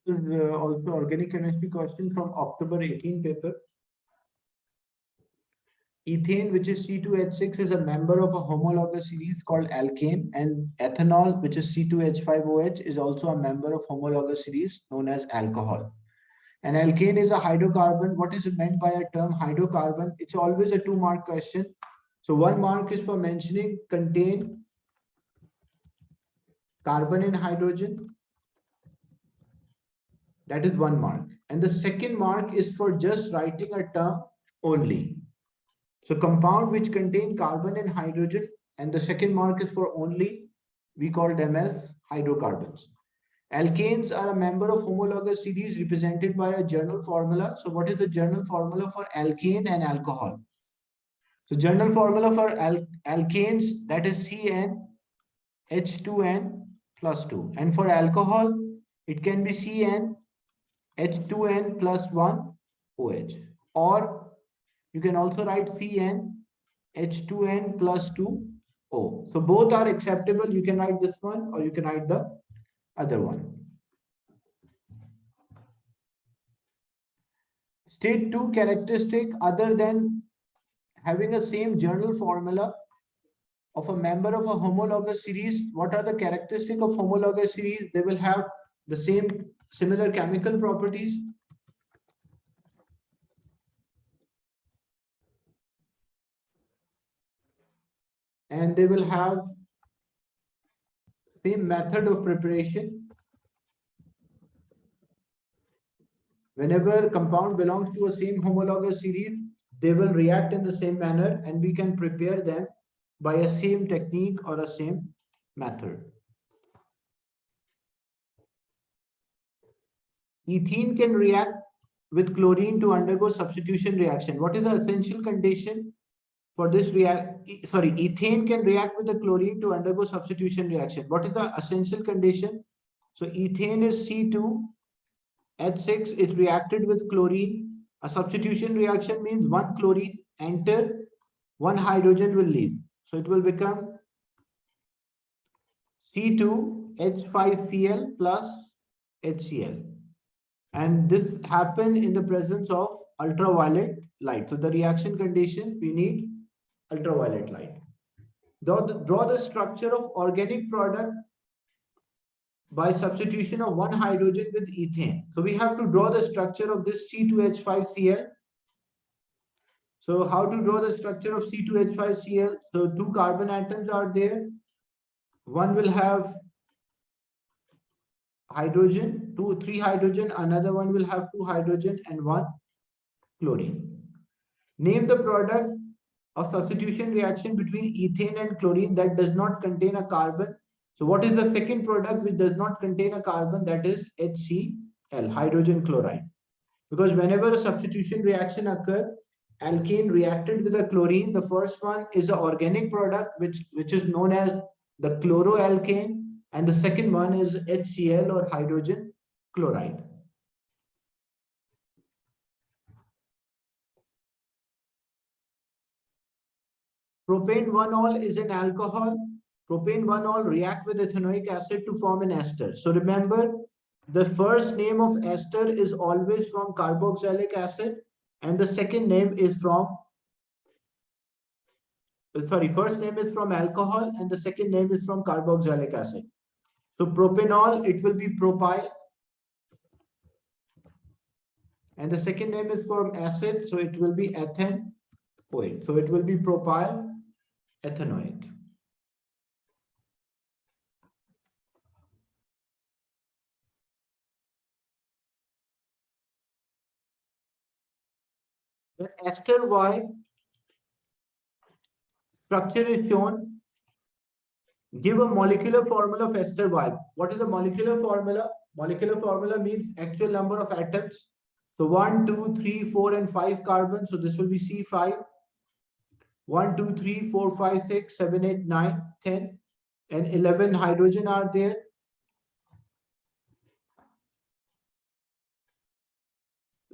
is also organic chemistry question from October 18 paper. Ethane, which is C2H6, is a member of a homologous series called alkane, and ethanol, which is C2H5OH, is also a member of homologous series known as alcohol. And alkane is a hydrocarbon. What is meant by a term hydrocarbon? It's always a 2-mark question. So 1 mark is for mentioning contain carbon and hydrogen. That is 1 mark. And the 2nd mark is for just writing a term only. So compound which contain carbon and hydrogen, and the 2nd mark is for only, we call them as hydrocarbons. Alkanes are a member of homologous series represented by a journal formula. So what is the journal formula for alkane and alcohol? So journal formula for alkanes, that is CnH2n plus 2. And for alcohol, it can be CnH2n plus 1 OH. Or you can also write CnH2n plus 2 O. So both are acceptable. You can write this one or you can write the other one. State 2 characteristic other than having a same journal formula of a member of a homologous series. What are the characteristics of homologous series? They will have the similar chemical properties. And they will have same method of preparation. Whenever compound belongs to a same homologous series, they will react in the same manner, and we can prepare them by a same technique or a same method. Ethene can react with chlorine to undergo substitution reaction. What is the essential condition for this ethane can react with the chlorine to undergo substitution reaction. What is the essential condition? So ethane is C2H6. It reacted with chlorine. A substitution reaction means 1 chlorine enter, 1 hydrogen will leave. So it will become C2H5Cl plus HCl. And this happened in the presence of ultraviolet light. So the reaction condition, we need ultraviolet light. Draw the structure of organic product by substitution of 1 hydrogen with ethane. So we have to draw the structure of this C2H5Cl. So how to draw the structure of C2H5Cl? So 2 carbon atoms are there. One will have hydrogen, 3 hydrogen. Another one will have 2 hydrogen and 1 chlorine. Name the product of substitution reaction between ethane and chlorine that does not contain a carbon. So what is the 2nd product which does not contain a carbon? That is HCl, hydrogen chloride. Because whenever a substitution reaction occurs, alkane reacted with a chlorine. The first one is an organic product which is known as the chloroalkane, and the 2nd one is HCl or hydrogen chloride. Propane 1-ol is an alcohol. Propane 1-ol react with ethanoic acid to form an ester. So remember, the first name of ester is always from carboxylic acid, and the 2nd name is from, first name is from alcohol and the 2nd name is from carboxylic acid. So propanol, it will be propyl, and the 2nd name is from acid, so it will be ethanoate. So it will be propyl ethanoate. When ester Y structure is shown, give a molecular formula of ester Y. What is the molecular formula? Molecular formula means actual number of atoms. So 1, 2, 3, 4, and 5 carbons. So this will be C5. 1, 2, 3, 4, 5, 6, 7, 8, 9, 10, and 11 hydrogen are there.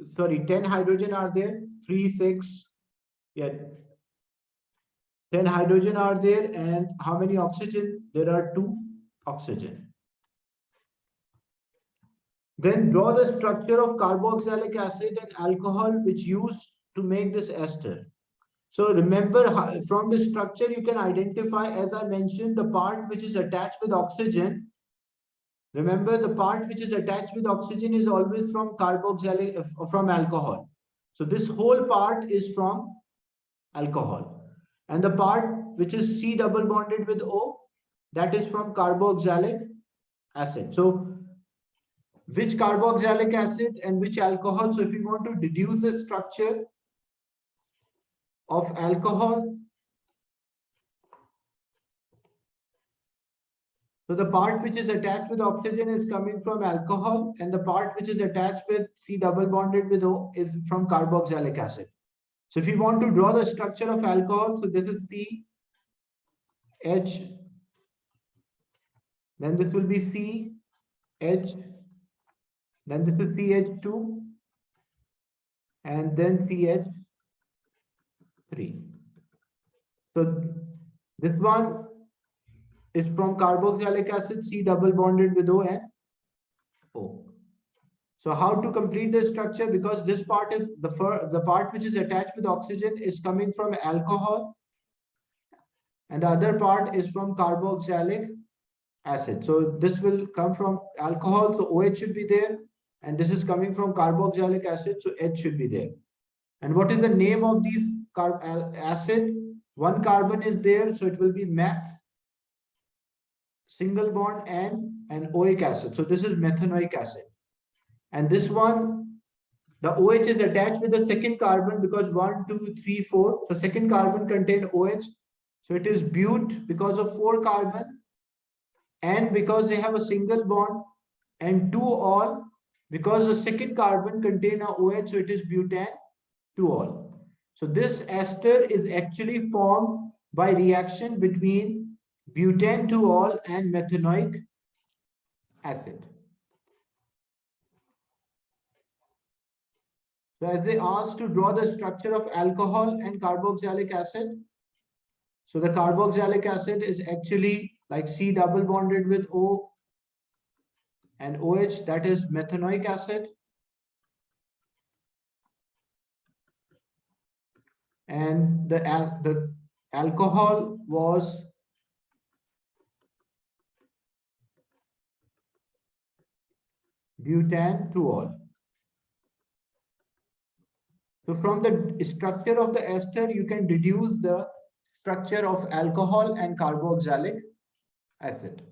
Sorry, 10 hydrogen are there. 3, 6, yeah. 10 hydrogen are there, and how many oxygen? There are 2 oxygen. Then draw the structure of carboxylic acid and alcohol which used to make this ester. So remember, from the structure you can identify, as I mentioned, the part which is attached with oxygen. Remember, the part which is attached with oxygen is always from carboxylic, from alcohol. So this whole part is from alcohol. And the part which is C double bonded with O, that is from carboxylic acid. So which carboxylic acid and which alcohol? So if you want to deduce the structure of alcohol, so the part which is attached with oxygen is coming from alcohol, and the part which is attached with C double bonded with O is from carboxylic acid. So if you want to draw the structure of alcohol, so this is C, H, then this will be C, H, then this is CH2, and then CH3. So this one is from carboxylic acid, C double bonded with O and O. So how to complete this structure? Because this part is the part which is attached with oxygen is coming from alcohol, and the other part is from carboxylic acid. So this will come from alcohol, so OH should be there, and this is coming from carboxylic acid, so H should be there. And what is the name of these acid? One carbon is there, so it will be meth, single bond and oic acid. So this is methanoic acid. And this one, the OH is attached with the second carbon because 1, 2, 3, 4. So second carbon contain OH. So it is but because of 4 carbon, and because they have a single bond, and 2-ol because the second carbon contain a OH, so it is butane 2-ol. So this ester is actually formed by reaction between butane 2-ol and methanoic acid. So as they asked to draw the structure of alcohol and carboxylic acid, so the carboxylic acid is actually like C double bonded with O and OH, that is methanoic acid. And the alcohol was butane 2-ol. So from the structure of the ester, you can deduce the structure of alcohol and carboxylic acid.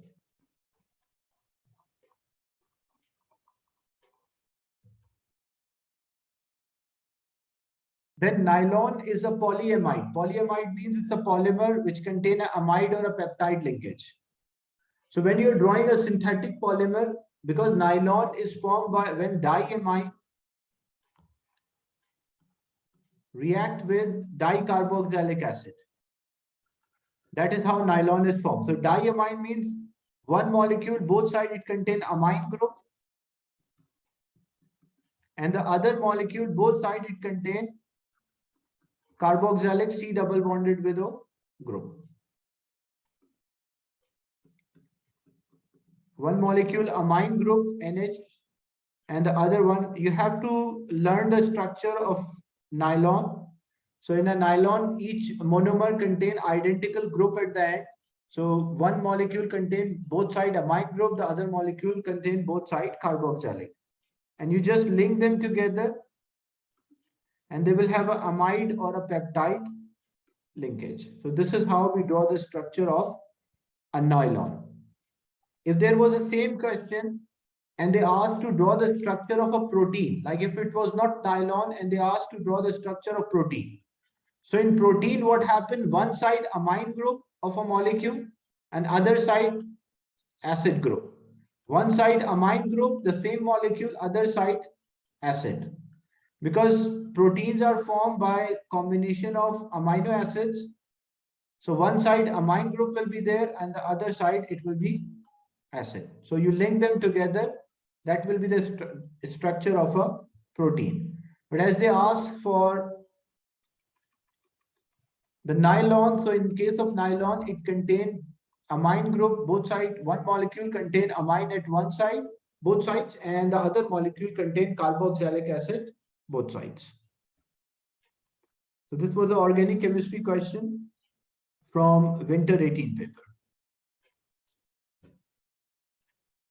Then nylon is a polyamide. Polyamide means it's a polymer which contains an amide or a peptide linkage. So when you're drawing a synthetic polymer, because nylon is formed by when diamine react with dicarboxylic acid. That is how nylon is formed. So diamine means one molecule, both sides it contain amine group, and the other molecule, both sides it contain carboxylic C double bonded with O group. One molecule amine group NH, and the other one, you have to learn the structure of nylon. So in a nylon, each monomer contain identical group at the end. So one molecule contain both side amine group, the other molecule contain both side carboxylic. And you just link them together and they will have an amide or a peptide linkage. So this is how we draw the structure of a nylon. If there was a same question and they asked to draw the structure of a protein, like if it was not nylon and they asked to draw the structure of protein. So in protein, what happened? One side amine group of a molecule and other side acid group. One side amine group, the same molecule, other side acid. Because proteins are formed by combination of amino acids. So one side amine group will be there and the other side it will be acid. So you link them together, that will be the structure of a protein. But as they ask for the nylon, so in case of nylon, it contains amine group, both sides, one molecule contain amine at one side both sides, and the other molecule contain carboxylic acid, both sides. So this was an organic chemistry question from winter 18 paper.